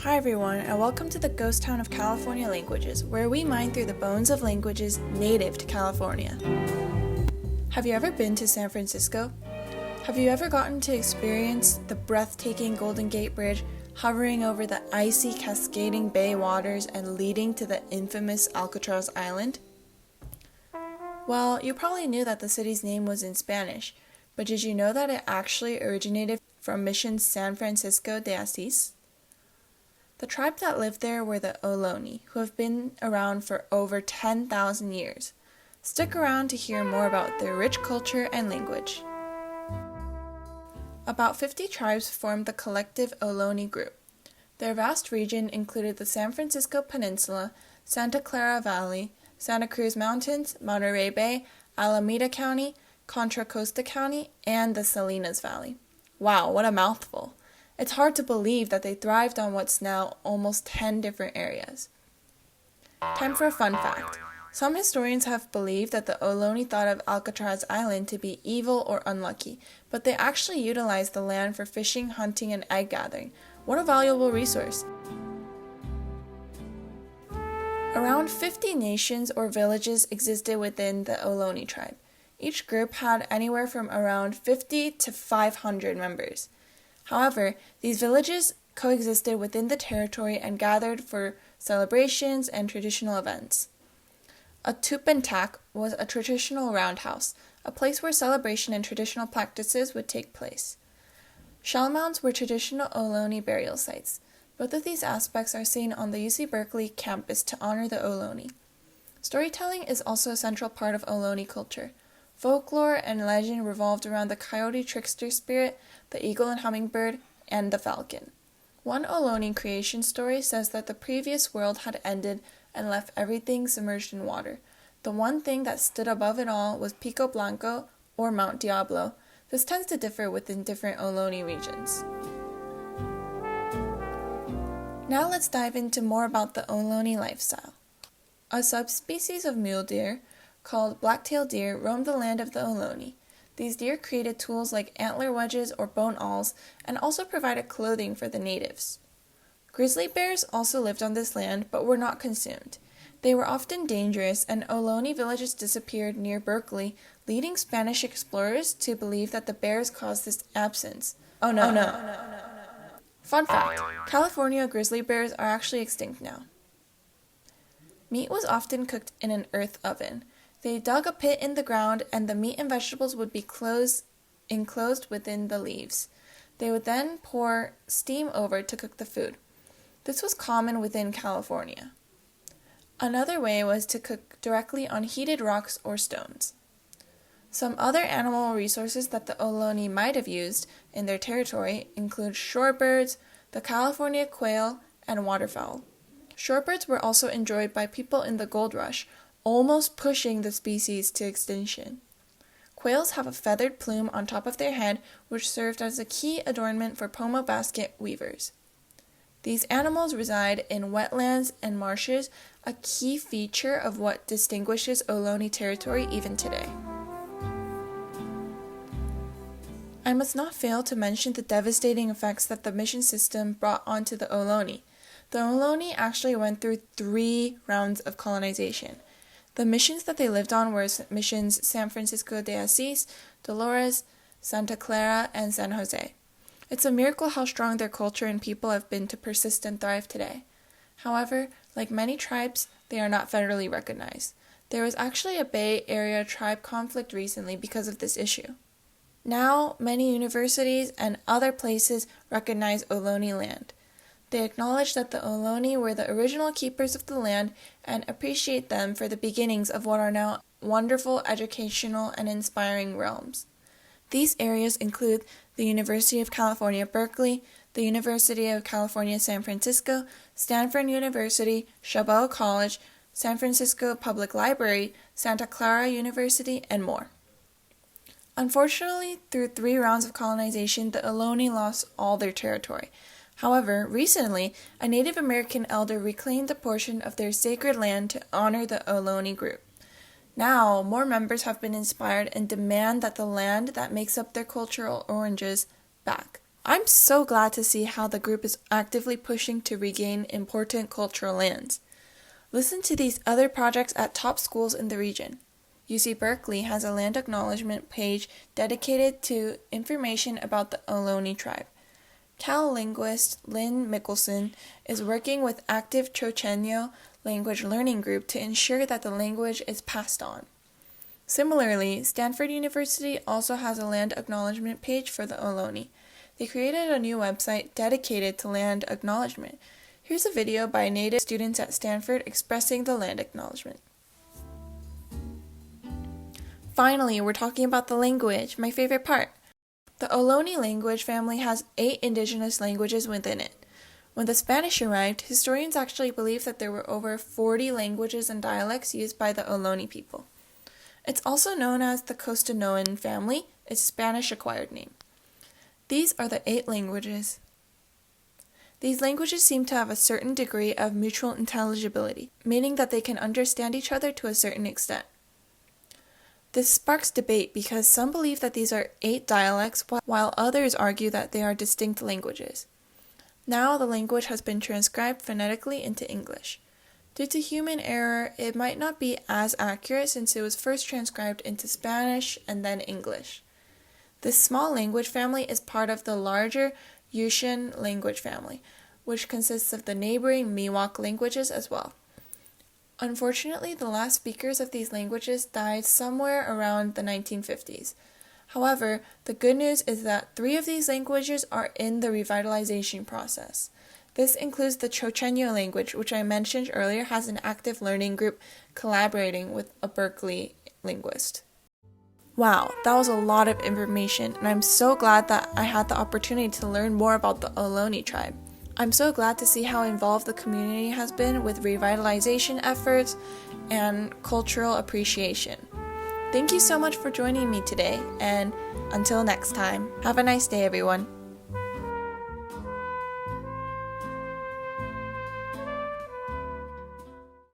Hi everyone, and welcome to the ghost town of California languages, where we mine through the bones of languages native to California. Have you ever been to San Francisco? Have you ever gotten to experience the breathtaking Golden Gate Bridge hovering over the icy cascading bay waters and leading to the infamous Alcatraz Island? Well, you probably knew that the city's name was in Spanish, but did you know that it actually originated from Mission San Francisco de Asís? The tribe that lived there were the Ohlone, who have been around for over 10,000 years. Stick around to hear more about their rich culture and language. About 50 tribes formed the collective Ohlone group. Their vast region included the San Francisco Peninsula, Santa Clara Valley, Santa Cruz Mountains, Monterey Bay, Alameda County, Contra Costa County, and the Salinas Valley. Wow, what a mouthful! It's hard to believe that they thrived on what's now almost 10 different areas. Time for a fun fact. Some historians have believed that the Ohlone thought of Alcatraz Island to be evil or unlucky, but they actually utilized the land for fishing, hunting, and egg gathering. What a valuable resource! Around 50 nations or villages existed within the Ohlone tribe. Each group had anywhere from around 50 to 500 members. However, these villages coexisted within the territory and gathered for celebrations and traditional events. A tupentak was a traditional roundhouse, a place where celebration and traditional practices would take place. Shell mounds were traditional Ohlone burial sites. Both of these aspects are seen on the UC Berkeley campus to honor the Ohlone. Storytelling is also a central part of Ohlone culture. Folklore and legend revolved around the coyote trickster spirit, the eagle and hummingbird, and the falcon. One Ohlone creation story says that the previous world had ended and left everything submerged in water. The one thing that stood above it all was Pico Blanco, or Mount Diablo. This tends to differ within different Ohlone regions. Now let's dive into more about the Ohlone lifestyle. A subspecies of mule deer, called black-tailed deer, roamed the land of the Ohlone. These deer created tools like antler wedges or bone awls and also provided clothing for the natives. Grizzly bears also lived on this land but were not consumed. They were often dangerous, and Ohlone villages disappeared near Berkeley, leading Spanish explorers to believe that the bears caused this absence. Oh no. Fun fact, California grizzly bears are actually extinct now. Meat was often cooked in an earth oven. They dug a pit in the ground, and the meat and vegetables would be enclosed within the leaves. They would then pour steam over to cook the food. This was common within California. Another way was to cook directly on heated rocks or stones. Some other animal resources that the Ohlone might have used in their territory include shorebirds, the California quail, and waterfowl. Shorebirds were also enjoyed by people in the gold rush, almost pushing the species to extinction. Quails have a feathered plume on top of their head, which served as a key adornment for pomo basket weavers. These animals reside in wetlands and marshes, a key feature of what distinguishes Ohlone territory even today. I must not fail to mention the devastating effects that the mission system brought onto the Ohlone. The Ohlone actually went through 3 rounds of colonization. The missions that they lived on were missions San Francisco de Asís, Dolores, Santa Clara, and San Jose. It's a miracle how strong their culture and people have been to persist and thrive today. However, like many tribes, they are not federally recognized. There was actually a Bay Area tribe conflict recently because of this issue. Now, many universities and other places recognize Ohlone land. They acknowledge that the Ohlone were the original keepers of the land and appreciate them for the beginnings of what are now wonderful educational and inspiring realms. These areas include the University of California, Berkeley, the University of California, San Francisco, Stanford University, Chabot College, San Francisco Public Library, Santa Clara University, and more. Unfortunately, through 3 rounds of colonization, the Ohlone lost all their territory. However, recently, a Native American elder reclaimed a portion of their sacred land to honor the Ohlone group. Now, more members have been inspired and demand that the land that makes up their cultural oranges back. I'm so glad to see how the group is actively pushing to regain important cultural lands. Listen to these other projects at top schools in the region. UC Berkeley has a land acknowledgement page dedicated to information about the Ohlone tribe. Cal linguist Lynn Mickelson is working with active Chochenyo language learning group to ensure that the language is passed on. Similarly, Stanford University also has a land acknowledgement page for the Ohlone. They created a new website dedicated to land acknowledgement. Here's a video by native students at Stanford expressing the land acknowledgement. Finally, we're talking about the language, my favorite part. The Ohlone language family has 8 indigenous languages within it. When the Spanish arrived, historians actually believe that there were over 40 languages and dialects used by the Ohlone people. It's also known as the Costanoan family, its Spanish-acquired name. These are the 8 languages. These languages seem to have a certain degree of mutual intelligibility, meaning that they can understand each other to a certain extent. This sparks debate because some believe that these are 8 dialects, while others argue that they are distinct languages. Now the language has been transcribed phonetically into English. Due to human error, it might not be as accurate since it was first transcribed into Spanish and then English. This small language family is part of the larger Yushan language family, which consists of the neighboring Miwok languages as well. Unfortunately, the last speakers of these languages died somewhere around the 1950s. However, the good news is that 3 of these languages are in the revitalization process. This includes the Chochenyo language, which I mentioned earlier has an active learning group collaborating with a Berkeley linguist. Wow, that was a lot of information, and I'm so glad that I had the opportunity to learn more about the Ohlone tribe. I'm so glad to see how involved the community has been with revitalization efforts and cultural appreciation. Thank you so much for joining me today, and until next time, have a nice day, everyone.